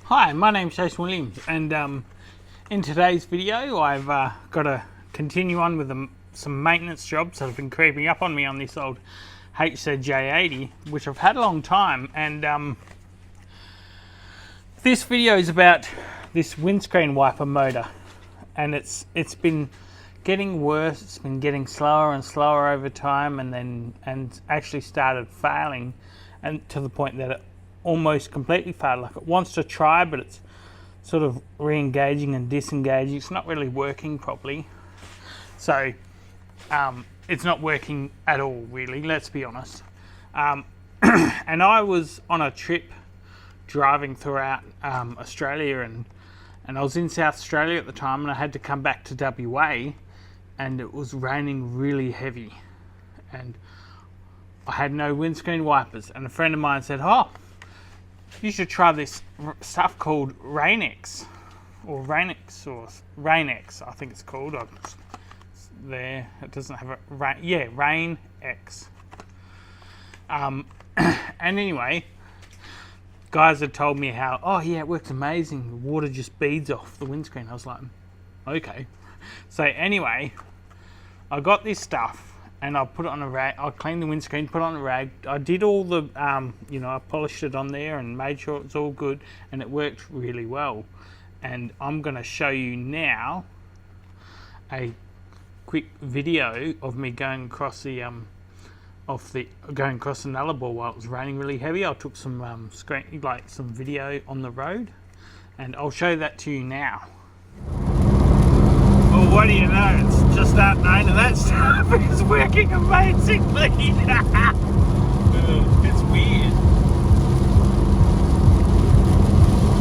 Hi, my name's Jason Williams, and in today's video I've got to continue on with some maintenance jobs that have been creeping up on me on this old HZJ80, which I've had a long time. And this video is about this windscreen wiper motor, and it's been getting worse. It's been getting slower and slower over time, and actually started failing, and to the point that it almost completely failed. Like, it wants to try, but it's sort of re-engaging and disengaging. It's not really working properly. So it's not working at all, really, let's be honest. And I was on a trip driving throughout Australia, and I was in South Australia at the time, and I had to come back to WA, and it was raining really heavy, and I had no windscreen wipers. And a friend of mine said, "Oh, you should try this stuff called Rain-X, or Rain-X, I think it's called." There, it doesn't have a rain. Yeah, Rain-X. And anyway, guys had told me how, oh yeah, it works amazing. The water just beads off the windscreen. I was like, okay. So anyway, I got this stuff, and I put it on a rag. I cleaned the windscreen, put it on a rag. I did all the, I polished it on there and made sure it's all good, and it worked really well. And I'm going to show you now a quick video of me going across the going across the Nullarbor while it was raining really heavy. I took some some video on the road, and I'll show that to you now. Well, what do you know? It's just that night, and that stuff is working amazingly. It's weird.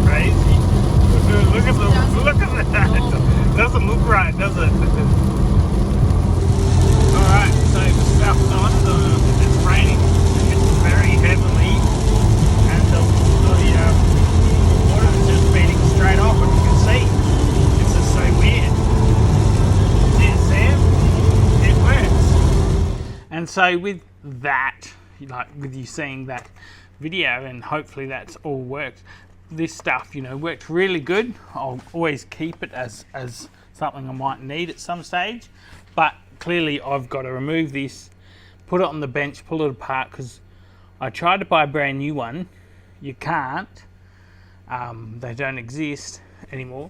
Crazy. Look at that. Doesn't look right, does it? Alright, so the stuff's on. It's raining very heavily, and the water's just beating straight off, and you can see. It's just so weird. It works. And so with that, with you seeing that video, and hopefully that's all worked, this stuff, worked really good. I'll always keep it as something I might need at some stage, but clearly I've got to remove this, put it on the bench, pull it apart, because I tried to buy a brand new one. You can't. They don't exist anymore.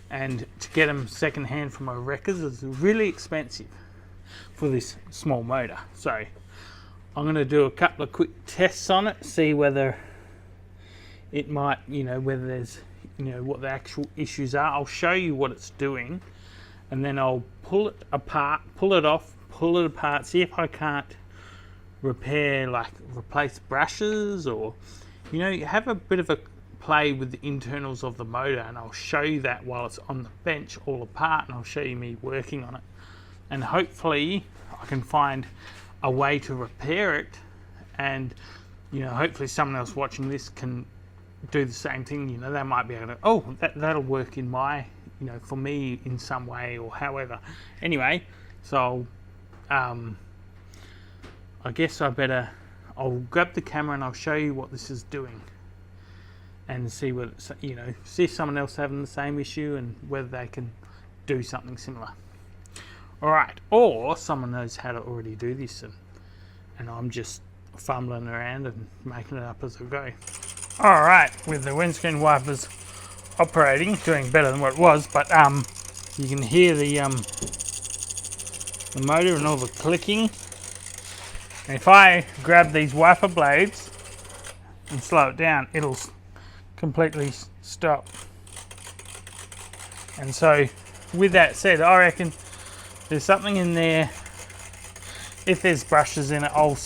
And to get them second hand from a wreckers is really expensive for this small motor. So I'm going to do a couple of quick tests on it, see whether it might, whether there's, what the actual issues are. I'll show you what it's doing, and then I'll pull it apart, pull it off, pull it apart, see if I can't repair, replace brushes, or, have a bit of a play with the internals of the motor, and I'll show you that while it's on the bench all apart, and I'll show you me working on it, and hopefully I can find a way to repair it, and hopefully someone else watching this can do the same thing. They might be able to, oh, that'll work in my, for me in some way, or however. Anyway, so I guess I'll grab the camera and I'll show you what this is doing, and see whether see if someone else having the same issue, and whether they can do something similar. Alright, or someone knows how to already do this, and I'm just fumbling around and making it up as I go. Alright, with the windscreen wipers operating, doing better than what it was, but you can hear the motor and all the clicking. And if I grab these wiper blades and slow it down, it'll completely stop. And so with that said, I reckon there's something in there. If there's brushes in it, I'll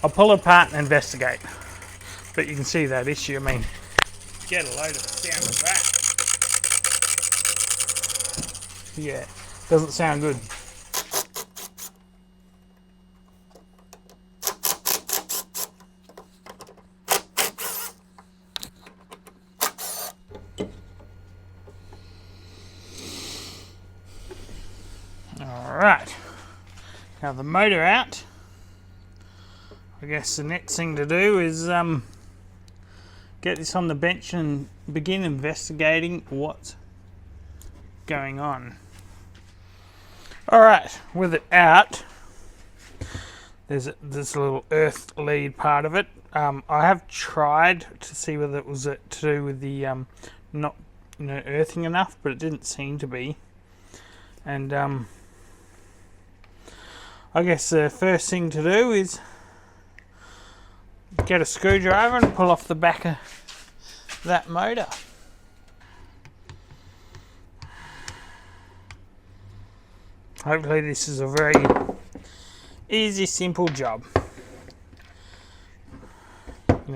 pull it apart and investigate. But you can see that issue. I mean, get a load of the sound of that. Yeah, doesn't sound good. Alright, now the motor out. I guess the next thing to do is get this on the bench and begin investigating what's going on. Alright, with it out, there's this little earth lead part of it. I have tried to see whether it was to do with the not earthing enough, but it didn't seem to be. And I guess the first thing to do is get a screwdriver and pull off the back of that motor. Hopefully this is a very easy, simple job.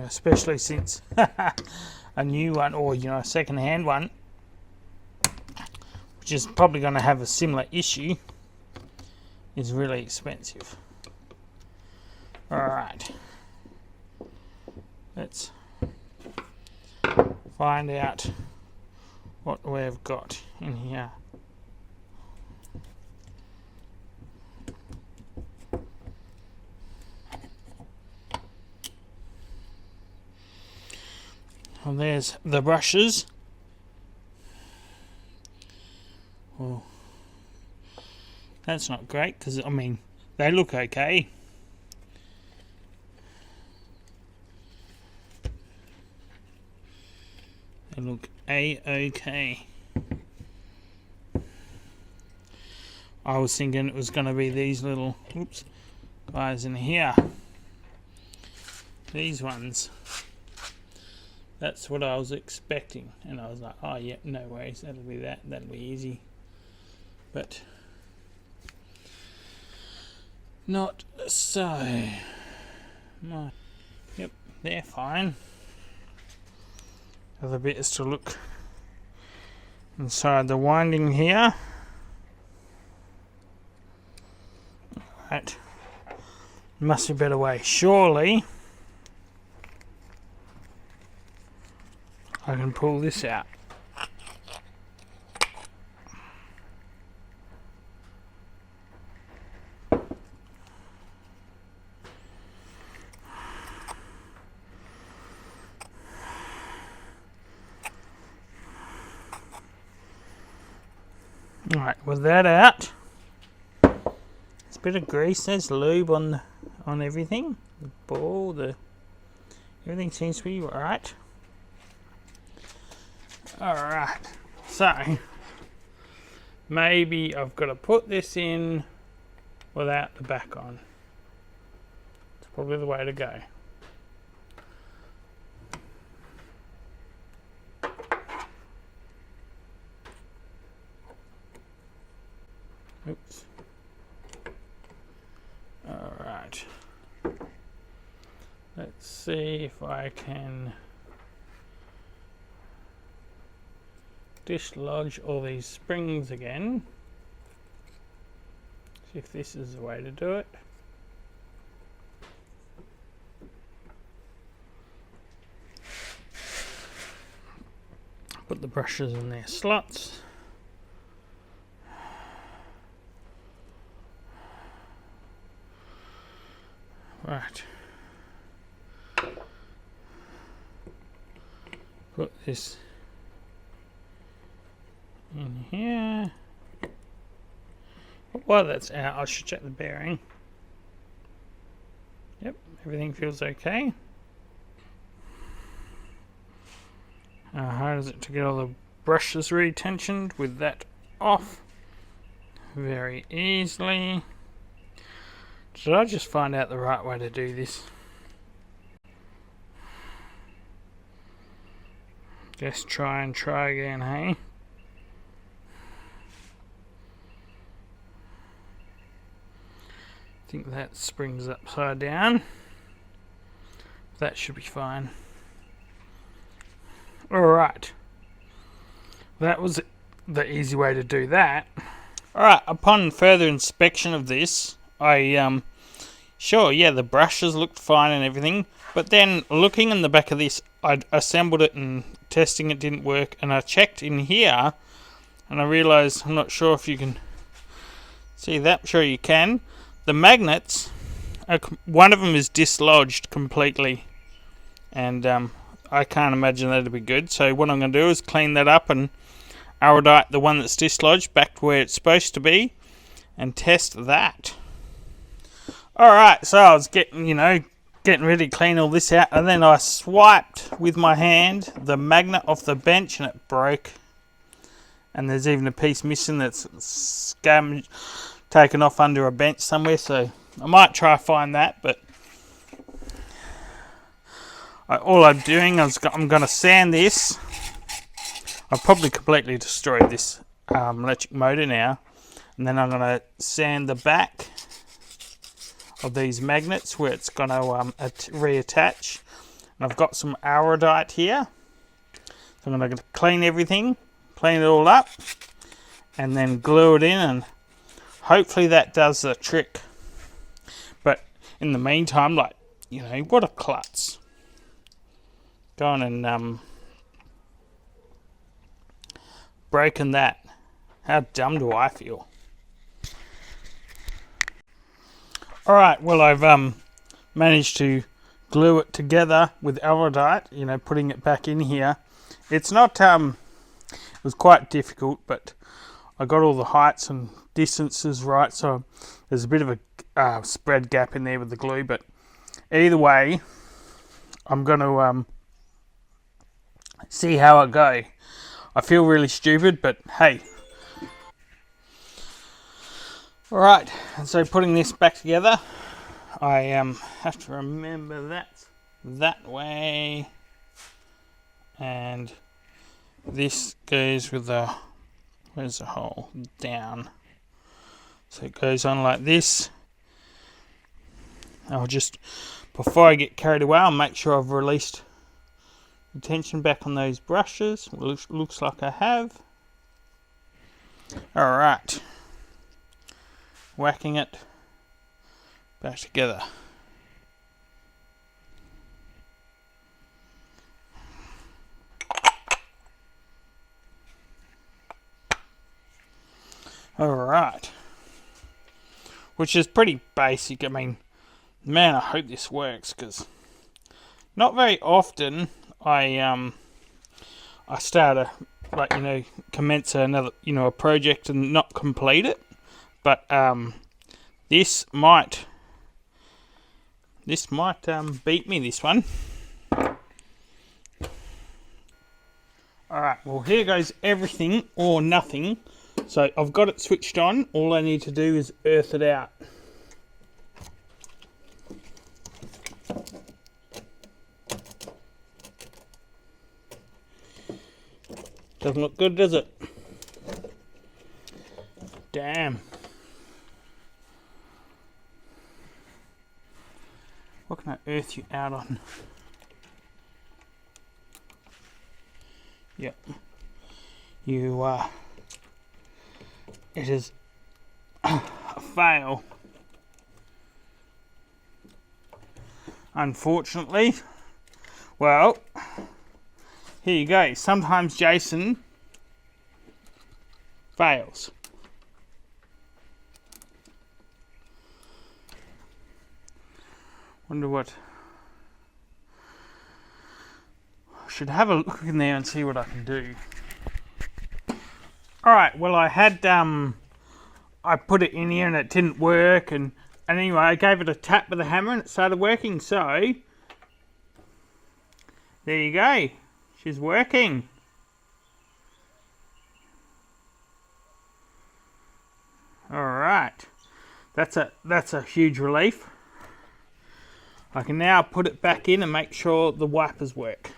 Especially since a new one, or a second-hand one, which is probably going to have a similar issue, is really expensive. Alright. Let's find out what we've got in here. And there's the brushes. Well, that's not great because, they look okay. They look A-okay. I was thinking it was going to be these little guys in here. These ones. That's what I was expecting, and I was like, oh yeah, no worries, that'll be easy. But not so. Yep, they're fine. The other bit is to look inside the winding here. Right. Must be a better way. Surely I can pull this out. Alright, with that out, there's a bit of grease, there's lube on everything. The ball, everything seems to be right. Alright, so maybe I've got to put this in without the back on. It's probably the way to go. Oops. Alright. Let's see if I can dislodge all these springs again. See if this is the way to do it. Put the brushes in their slots. Right. Put this in here. While that's out, I should check the bearing. Yep, everything feels okay. How hard is it to get all the brushes retensioned with that off? Very easily. Did I just find out the right way to do this? Just try again, hey? I think that spring's upside down. That should be fine. Alright. That was the easy way to do that. Alright, upon further inspection of this, the brushes looked fine and everything, but then looking in the back of this, I assembled it and testing it didn't work, and I checked in here, and I realised, I'm not sure if you can see that, sure you can, the magnets, one of them is dislodged completely, and I can't imagine that'd be good. So what I'm going to do is clean that up and iridite the one that's dislodged back to where it's supposed to be and test that. Alright, so I was getting ready to clean all this out, and then I swiped with my hand the magnet off the bench and it broke. And there's even a piece missing that's scammed, taken off under a bench somewhere, so I might try to find that, but all I'm doing is I'm going to sand this. I've probably completely destroyed this electric motor now, and then I'm going to sand the back of these magnets where it's going to reattach. And I've got some iridite here, so I'm going to clean everything, clean it all up, and then glue it in, and hopefully that does the trick. But in the meantime, what a klutz. Go on and broken that. How dumb do I feel? Alright, well, I've managed to glue it together with iridite, putting it back in here. It's not it was quite difficult, but I got all the heights and distances right, so there's a bit of a spread gap in there with the glue, but either way, I'm going to see how it goes. I feel really stupid, but hey. Alright, and so putting this back together, I have to remember that way, and this goes with the, where's the hole? Down. So it goes on like this. I'll just, before I get carried away, I'll make sure I've released the tension back on those brushes. Looks like I have. Alright. Whacking it back together. Alright. Which is pretty basic. I mean, man, I hope this works, because not very often I start commence another, a project and not complete it. But this might beat me, this one. Alright, well, here goes everything or nothing. So I've got it switched on. All I need to do is earth it out. Doesn't look good, does it? Damn. What can I earth you out on? Yep. It is a fail. Unfortunately. Well, here you go. Sometimes Jason fails. Wonder what. I should have a look in there and see what I can do. Alright, well, I had I put it in here and it didn't work, and anyway I gave it a tap with a hammer and it started working, so there you go. She's working. Alright. That's a huge relief. I can now put it back in and make sure the wipers work.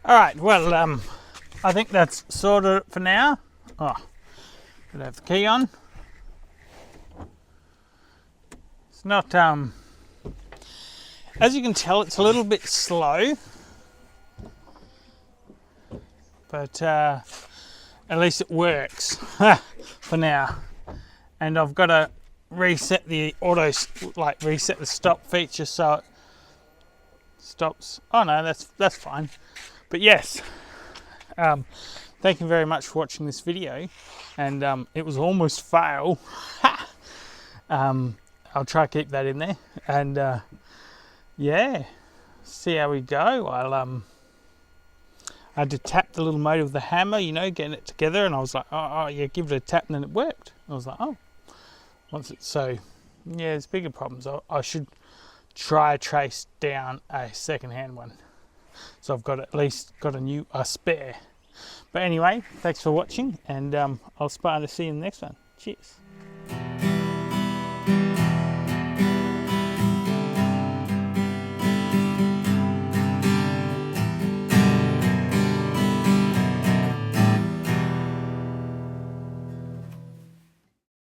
Alright, well, I think that's sorted it for now. Oh, gotta have the key on. It's not, as you can tell, it's a little bit slow. But, at least it works for now. And I've got to reset the reset the stop feature so it stops. Oh no, that's fine. But yes, thank you very much for watching this video, and it was almost fail. I'll try to keep that in there, and yeah, see how we go. I had to tap the little motor with the hammer, you know, getting it together, and I was like, oh yeah, give it a tap, and then it worked. I was like, oh, so yeah, there's bigger problems. I should try trace down a second-hand one, so I've got at least got a spare. But anyway, thanks for watching, and I'll aspire to see you in the next one. Cheers.